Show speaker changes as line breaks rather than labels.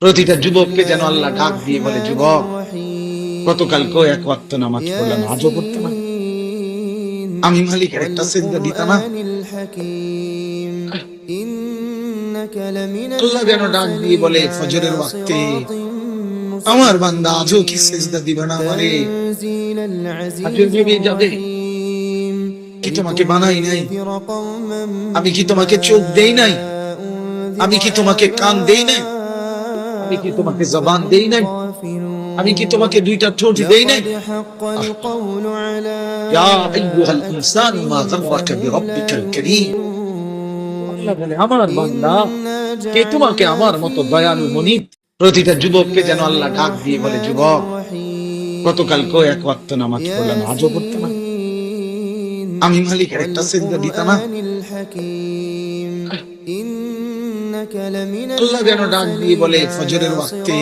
প্রতিটা যুবককে যেন আল্লাহ ডাক দিয়ে বলে, যুবক, গতকালকেও এক ওয়াক্ত নামাজ পড়লাম, আজও পড়তে না? আমি মালিকের একটা সিজদা দিতা না? আল্লাহ যেন ডাক দিয়ে বলে ফজরের ওয়াক্তে, আমার বান্দা আজও কি সিজদা দিবে না আমারে? আজও ভেবে যাবে কি তোমাকে বানাই নাই? আমি কি তোমাকে চোখ দেই নাই? আমি কি তোমাকে কান দেই নাই? আমি কি তোমাকে জবান দেই নাই? আমি কি তোমাকে দুইটা ঠোঁট দেই নাই? ইয়া আইয়ুহাল ইনসানু মা যাররাকা বিরাব্বিকাল কারীম। আল্লাহ বলে, আমার বান্দা, কে তোমাকে আমার মতো দয়ালু মনিব? প্রতিটা যুবককে যেন আল্লাহ ডাক দিয়ে বলে, যুবক, গতকালকেও এক ওয়াক্ত নামাজ পড়লাম, আজও পড়তে না? আমি মালিকের একটা সিজদা দিতা না? আল্লাহ যেন ডাক দিয়ে বলে ফজরের ওয়াক্তে,